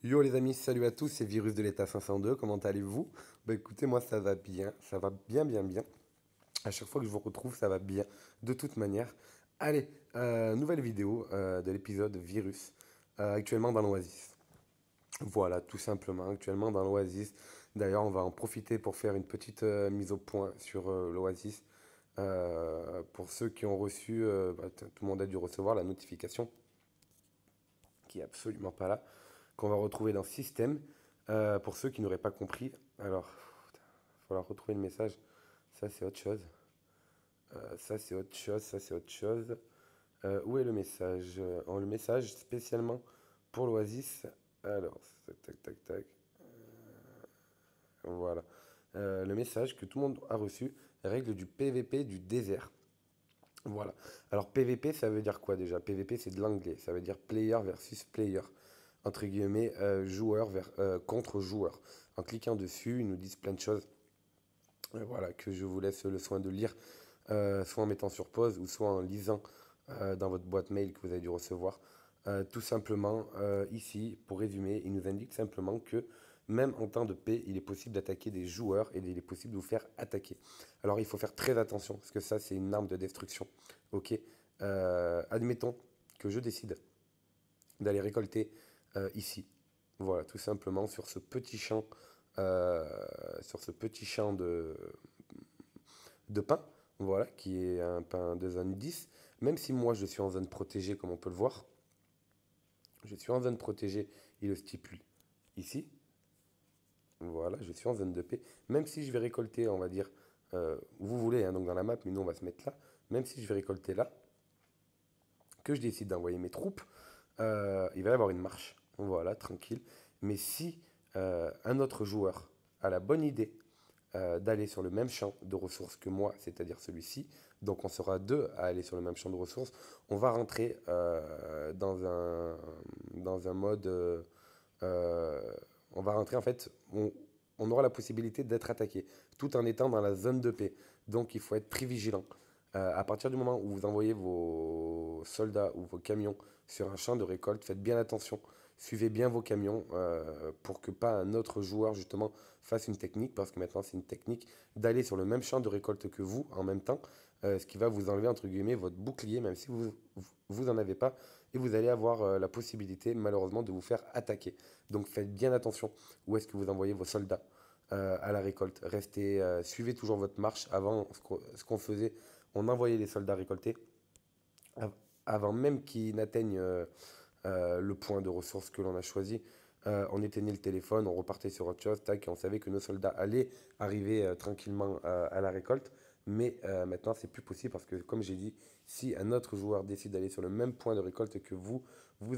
Yo les amis, salut à tous, c'est Virus de l'État 502, comment allez-vous? Bah écoutez, moi ça va bien, ça va bien bien bien. À chaque fois que je vous retrouve, ça va bien, de toute manière. Allez, nouvelle vidéo de l'épisode Virus, actuellement dans l'Oasis. Voilà, tout simplement, actuellement dans l'Oasis. D'ailleurs, on va en profiter pour faire une petite mise au point sur l'Oasis. Pour ceux qui ont reçu, tout le monde a dû recevoir la notification, qui est absolument pas là, qu'on va retrouver dans Système. Pour ceux qui n'auraient pas compris, alors, il va falloir retrouver le message. Ça, c'est autre chose. Ça, c'est autre chose. Ça, c'est autre chose. Où est le message? Le message spécialement pour l'Oasis. Alors, tac, tac, tac. Voilà. Le message que tout le monde a reçu, règle du PVP du désert. Voilà. Alors PVP, ça veut dire quoi déjà? PVP, c'est de l'anglais. Ça veut dire player versus player. Entre guillemets, contre joueur. En cliquant dessus, ils nous disent plein de choses. Voilà, que je vous laisse le soin de lire, soit en mettant sur pause ou soit en lisant dans votre boîte mail que vous avez dû recevoir. Tout simplement, ici, pour résumer, il nous indique simplement que même en temps de paix, il est possible d'attaquer des joueurs et il est possible de vous faire attaquer. Alors il faut faire très attention, parce que ça, c'est une arme de destruction. Ok. Admettons que je décide d'aller récolter ici. Voilà, tout simplement euh, sur ce petit champ de pain, voilà, qui est un pain de zone 10. Même si moi je suis en zone protégée, comme on peut le voir, je suis en zone protégée, il le stipule ici. Voilà, je suis en zone de paix. Même si je vais récolter, on va dire, où vous voulez, hein, donc dans la map, mais nous on va se mettre là. Même si je vais récolter là, que je décide d'envoyer mes troupes, il va y avoir une marche. Voilà, tranquille. Mais si un autre joueur a la bonne idée d'aller sur le même champ de ressources que moi, c'est-à-dire celui-ci, donc on sera deux à aller sur le même champ de ressources, on va rentrer dans un mode... euh, on va rentrer en fait, on aura la possibilité d'être attaqué, tout en étant dans la zone de paix. Donc il faut être très vigilant. À partir du moment où vous envoyez vos soldats ou vos camions sur un champ de récolte, faites bien attention. Suivez bien vos camions pour que pas un autre joueur justement fasse une technique, parce que maintenant c'est une technique d'aller sur le même champ de récolte que vous en même temps, ce qui va vous enlever entre guillemets votre bouclier, même si vous en avez pas, et vous allez avoir la possibilité malheureusement de vous faire attaquer. Donc faites bien attention où est-ce que vous envoyez vos soldats à la récolte. Restez, suivez toujours votre marche. Avant, ce qu'on faisait, on envoyait les soldats récoltés avant même qu'ils n'atteignent le point de ressources que l'on a choisi. On éteignait le téléphone, on repartait sur autre chose, tac, et on savait que nos soldats allaient arriver tranquillement à la récolte. Mais maintenant, c'est plus possible parce que, comme j'ai dit, si un autre joueur décide d'aller sur le même point de récolte que vous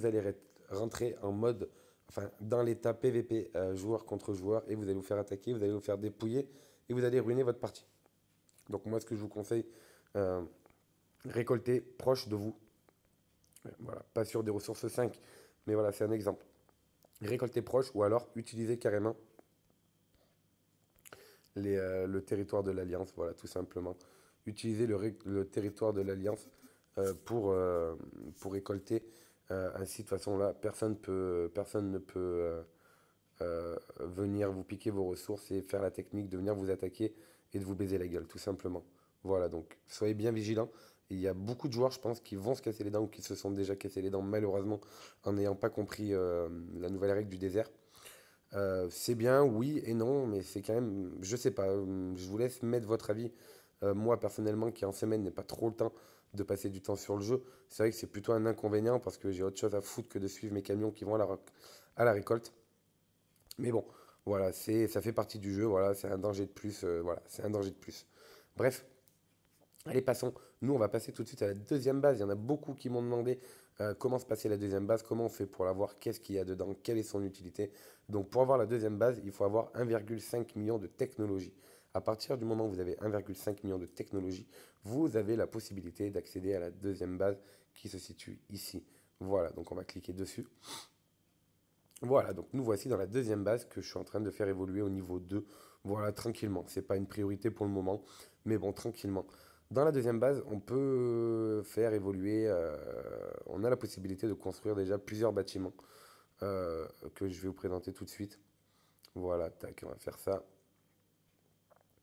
allez rentrer en mode, enfin, dans l'état PVP, joueur contre joueur, et vous allez vous faire attaquer, vous allez vous faire dépouiller, et vous allez ruiner votre partie. Donc moi, ce que je vous conseille, euh, récolter proche de vous. Voilà, pas sur des ressources 5, mais voilà, c'est un exemple. Récolter proche ou alors utiliser carrément le territoire de l'Alliance, voilà, tout simplement. Utiliser le territoire de l'Alliance pour récolter. Ainsi, de toute façon, là, personne ne peut venir vous piquer vos ressources et faire la technique de venir vous attaquer et de vous baiser la gueule, tout simplement. Voilà, donc soyez bien vigilants. Il y a beaucoup de joueurs, je pense, qui vont se casser les dents ou qui se sont déjà cassés les dents, malheureusement, en n'ayant pas compris la nouvelle règle du désert. C'est bien, oui et non, mais c'est quand même, je sais pas, je vous laisse mettre votre avis. Moi, personnellement, qui en semaine n'ai pas trop le temps de passer du temps sur le jeu, c'est vrai que c'est plutôt un inconvénient parce que j'ai autre chose à foutre que de suivre mes camions qui vont à la récolte. Mais bon, voilà, ça fait partie du jeu, voilà, c'est un danger de plus, voilà, c'est un danger de plus. Bref, allez, passons. Nous, on va passer tout de suite à la deuxième base. Il y en a beaucoup qui m'ont demandé comment se passait la deuxième base, comment on fait pour la voir, qu'est-ce qu'il y a dedans, quelle est son utilité. Donc, pour avoir la deuxième base, il faut avoir 1,5 million de technologies. À partir du moment où vous avez 1,5 million de technologies, vous avez la possibilité d'accéder à la deuxième base qui se situe ici. Voilà, donc on va cliquer dessus. Voilà, donc nous voici dans la deuxième base que je suis en train de faire évoluer au niveau 2. Voilà, tranquillement. C'est pas une priorité pour le moment, mais bon, tranquillement. Dans la deuxième base, on peut faire évoluer, on a la possibilité de construire déjà plusieurs bâtiments. que je vais vous présenter tout de suite. Voilà, tac, on va faire ça.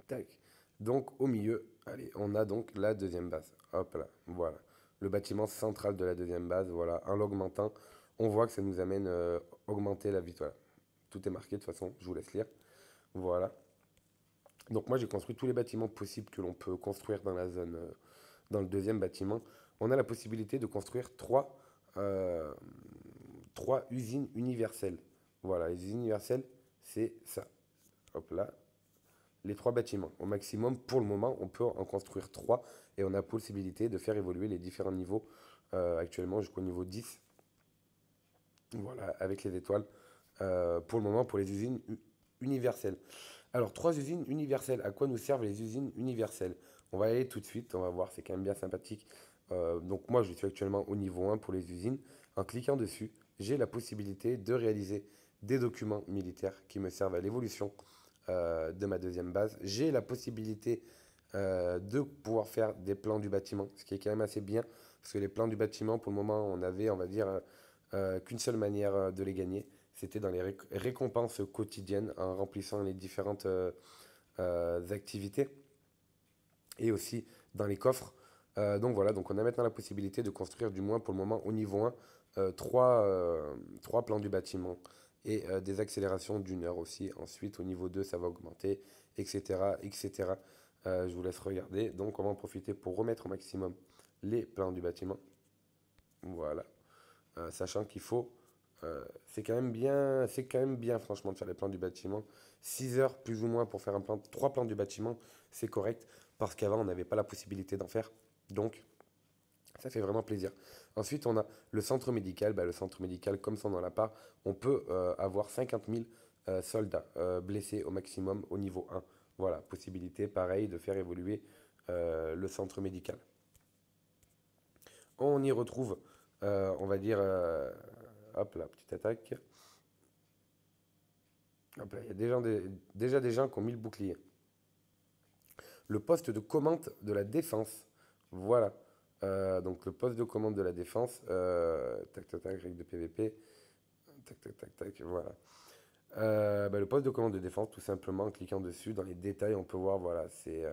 Tac. Donc au milieu, allez, on a donc la deuxième base. Hop là, voilà. Le bâtiment central de la deuxième base, voilà. En l'augmentant, on voit que ça nous amène augmenter la vitesse. Voilà. Tout est marqué de toute façon, je vous laisse lire. Voilà. Donc moi j'ai construit tous les bâtiments possibles que l'on peut construire dans la zone, dans le deuxième bâtiment. On a la possibilité de construire euh, trois usines universelles. Voilà, les usines universelles, c'est ça. Hop là, les trois bâtiments. Au maximum, pour le moment, on peut en construire trois et on a possibilité de faire évoluer les différents niveaux actuellement jusqu'au niveau 10. Voilà, avec les étoiles. Pour le moment, pour les usines universelles. Alors, trois usines universelles. À quoi nous servent les usines universelles? On va y aller tout de suite, on va voir, c'est quand même bien sympathique. Donc moi, je suis actuellement au niveau 1 pour les usines. En cliquant dessus, j'ai la possibilité de réaliser des documents militaires qui me servent à l'évolution de ma deuxième base. J'ai la possibilité de pouvoir faire des plans du bâtiment, ce qui est quand même assez bien, parce que les plans du bâtiment, pour le moment, on avait, on va dire, qu'une seule manière de les gagner, c'était dans les récompenses quotidiennes, en remplissant les différentes activités, et aussi dans les coffres. Donc voilà, donc on a maintenant la possibilité de construire, du moins pour le moment, au niveau 1, trois plans du bâtiment et des accélérations d'une heure aussi. Ensuite, au niveau 2, ça va augmenter, etc. etc. Je vous laisse regarder. Donc, on va en profiter pour remettre au maximum les plans du bâtiment. Voilà. Sachant qu'il faut, c'est quand même bien, franchement, de faire les plans du bâtiment. 6 heures plus ou moins pour faire un plan, 3 plans du bâtiment, c'est correct, parce qu'avant, on n'avait pas la possibilité d'en faire. Donc, ça fait vraiment plaisir. Ensuite, on a le centre médical. Bah, le centre médical, comme son nom l'indique, on peut avoir 50 000 soldats blessés au maximum au niveau 1. Voilà, possibilité pareil de faire évoluer le centre médical. On y retrouve, on va dire, hop là, petite attaque. Hop là, il y a déjà des gens qui ont mis le bouclier. Le poste de commande de la défense. Voilà. Donc le poste de commande de la défense. Tac, tac, tac, règle de PVP. Tac, tac, tac, tac, voilà. Le poste de commande de défense, tout simplement, en cliquant dessus, dans les détails, on peut voir, voilà, c'est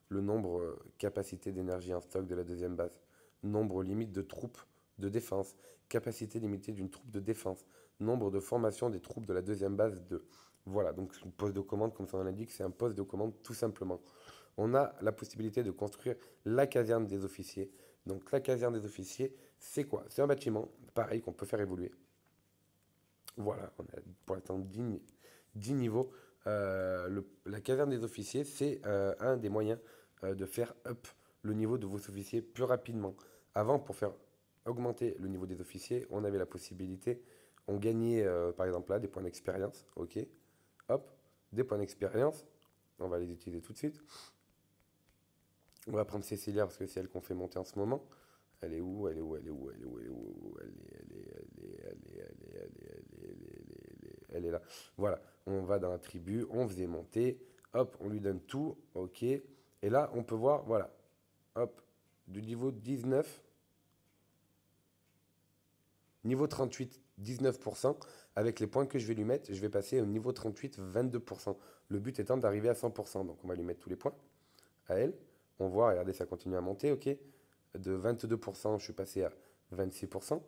le nombre, capacité d'énergie en stock de la deuxième base, nombre limite de troupes de défense, capacité limitée d'une troupe de défense, nombre de formation des troupes de la deuxième base 2. Voilà, donc le poste de commande, comme son nom l'indique, c'est un poste de commande tout simplement. On a la possibilité de construire la caserne des officiers. Donc la caserne des officiers, c'est quoi? C'est un bâtiment, pareil, qu'on peut faire évoluer. Voilà, on a pour l'instant 10 niveaux. La caserne des officiers, c'est un des moyens de faire up le niveau de vos officiers plus rapidement. Avant, pour faire augmenter le niveau des officiers, on avait la possibilité, on gagnait par exemple là des points d'expérience, ok, hop, des points d'expérience, on va les utiliser tout de suite. On va prendre Cécilia parce que c'est elle qu'on fait monter en ce moment. Elle est où? Elle est où? Elle est où? Elle est où? Elle est où? Elle est là. Voilà, on va dans la tribu, on faisait monter, hop, on lui donne tout, ok. Et là, on peut voir, voilà, hop, du niveau 19, niveau 38, 19%. Avec les points que je vais lui mettre, je vais passer au niveau 38, 22%. Le but étant d'arriver à 100%. Donc on va lui mettre tous les points à elle. On voit, regardez, ça continue à monter, ok. De 22%, je suis passé à 26%.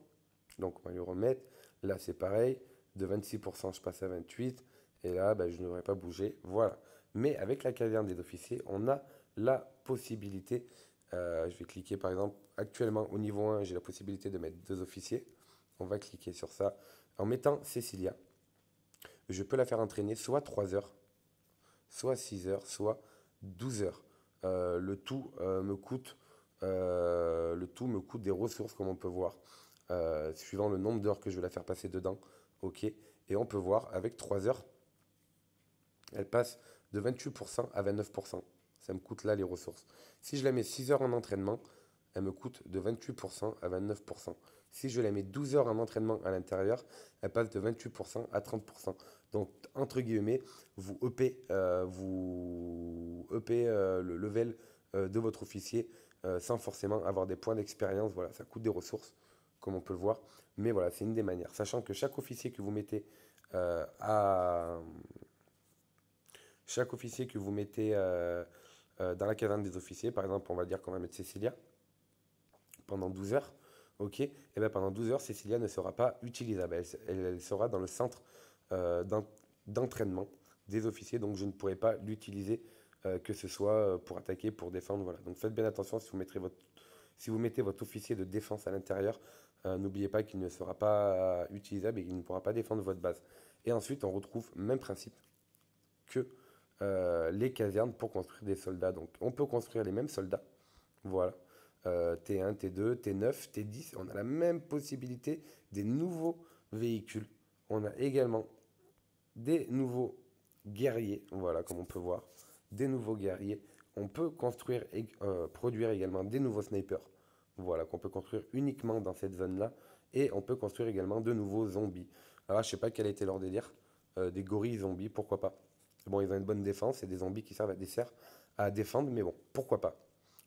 Donc on va lui remettre. Là, c'est pareil. De 26%, je passe à 28%. Et là, je ne devrais pas bouger. Voilà. Mais avec la caserne des officiers, on a la possibilité. Je vais cliquer par exemple. Actuellement, au niveau 1, j'ai la possibilité de mettre 2 officiers. On va cliquer sur ça. En mettant Cécilia, je peux la faire entraîner soit 3 heures, soit 6 heures, soit 12 heures. Le tout me coûte des ressources, comme on peut voir, suivant le nombre d'heures que je vais la faire passer dedans. Ok. Et on peut voir, avec 3 heures, elle passe de 28% à 29%. Ça me coûte là les ressources. Si je la mets 6 heures en entraînement, elle me coûte de 28% à 29%. Si je la mets 12 heures en entraînement à l'intérieur, elle passe de 28% à 30%. Donc, entre guillemets, vous upez le level de votre officier sans forcément avoir des points d'expérience. Voilà, ça coûte des ressources, comme on peut le voir. Mais voilà, c'est une des manières. Sachant que chaque officier que vous mettez euh, à, chaque officier que vous mettez dans la caserne des officiers, par exemple, on va dire qu'on va mettre Cécilia pendant 12 heures, ok, et bien pendant 12 heures, Cécilia ne sera pas utilisable. Elle sera dans le centre euh, d'en- d'entraînement des officiers, donc je ne pourrai pas l'utiliser, que ce soit pour attaquer, pour défendre, voilà. Donc faites bien attention si vous mettez votre officier de défense à l'intérieur, n'oubliez pas qu'il ne sera pas utilisable et qu'il ne pourra pas défendre votre base. Et ensuite, on retrouve même principe que les casernes pour construire des soldats. Donc on peut construire les mêmes soldats, voilà. T1, T2, T9, T10, on a la même possibilité des nouveaux véhicules. On a également des nouveaux guerriers, voilà, comme on peut voir, des nouveaux guerriers. On peut construire et produire également des nouveaux snipers, voilà, qu'on peut construire uniquement dans cette zone-là. Et on peut construire également de nouveaux zombies. Alors, je sais pas quel était leur délire. Des gorilles zombies, pourquoi pas. Bon, ils ont une bonne défense, c'est des zombies qui servent à défendre, mais bon, pourquoi pas.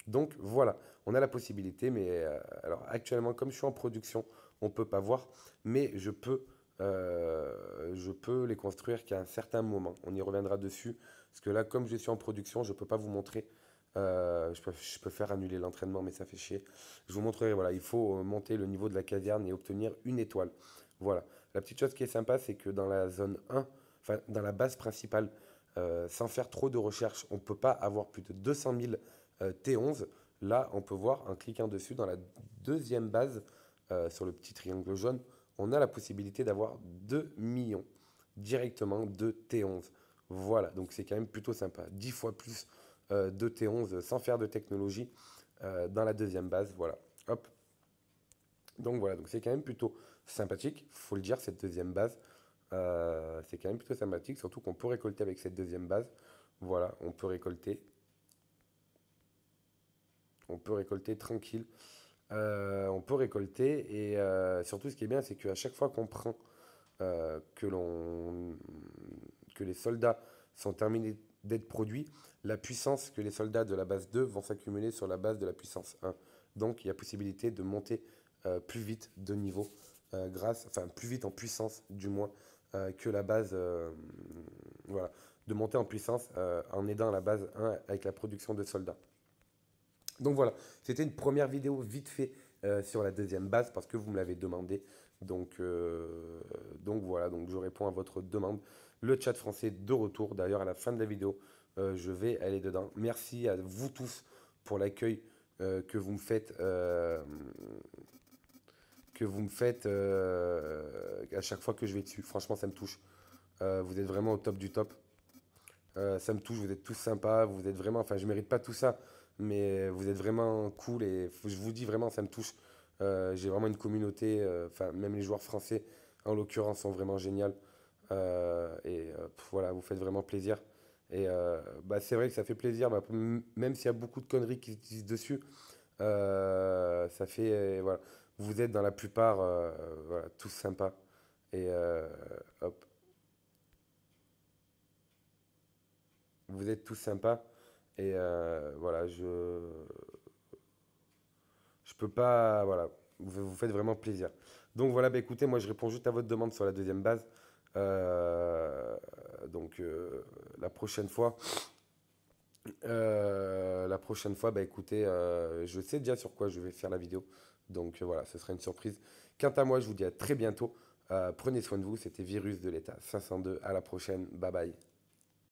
Donc voilà, on a la possibilité, mais alors actuellement, comme je suis en production, on ne peut pas voir, mais je peux les construire qu'à un certain moment. On y reviendra dessus, parce que là, comme je suis en production, je ne peux pas vous montrer. Je peux faire annuler l'entraînement, mais ça fait chier. Je vous montrerai, voilà, il faut monter le niveau de la caserne et obtenir une étoile. Voilà. La petite chose qui est sympa, c'est que dans la zone 1, enfin dans la base principale, sans faire trop de recherche, on ne peut pas avoir plus de 200 000 T11. Là, on peut voir en cliquant dessus dans la deuxième base, sur le petit triangle jaune, on a la possibilité d'avoir 2 millions directement de T11. Voilà, donc c'est quand même plutôt sympa. 10 fois plus de T11 sans faire de technologie dans la deuxième base. Voilà, hop. Donc voilà, donc c'est quand même plutôt sympathique, faut le dire, cette deuxième base. C'est quand même plutôt sympathique, surtout qu'on peut récolter avec cette deuxième base. Voilà, on peut récolter tranquille. On peut récolter et surtout ce qui est bien, c'est qu'à chaque fois qu'on prend euh, que l'on que les soldats sont terminés d'être produits, la puissance que les soldats de la base 2 vont s'accumuler sur la base de la puissance 1. Donc il y a possibilité de monter plus vite de niveau enfin plus vite en puissance du moins que la base, voilà, de monter en puissance en aidant la base 1 avec la production de soldats. Donc voilà, c'était une première vidéo vite fait sur la deuxième base parce que vous me l'avez demandé. Donc voilà, donc je réponds à votre demande. Le chat français de retour. D'ailleurs, à la fin de la vidéo, je vais aller dedans. Merci à vous tous pour l'accueil que vous me faites, à chaque fois que je vais dessus. Franchement, ça me touche. Vous êtes vraiment au top du top. Ça me touche, vous êtes tous sympas, vous êtes vraiment, enfin je mérite pas tout ça, mais vous êtes vraiment cool et je vous dis vraiment ça me touche. J'ai vraiment une communauté, enfin même les joueurs français en l'occurrence sont vraiment géniaux. Voilà, vous faites vraiment plaisir. Et bah, c'est vrai que ça fait plaisir, bah, même s'il y a beaucoup de conneries qui se disent dessus, ça fait, voilà, vous êtes dans la plupart voilà, tous sympas. Et hop, vous êtes tous sympas. Et voilà, je peux pas. Voilà, vous faites vraiment plaisir. Donc voilà, bah écoutez, moi je réponds juste à votre demande sur la deuxième base. Euh, donc la prochaine fois, bah écoutez, je sais déjà sur quoi je vais faire la vidéo. Donc voilà, ce sera une surprise. Quant à moi, je vous dis à très bientôt. Prenez soin de vous. C'était Virus de l'État 502. À la prochaine. Bye bye.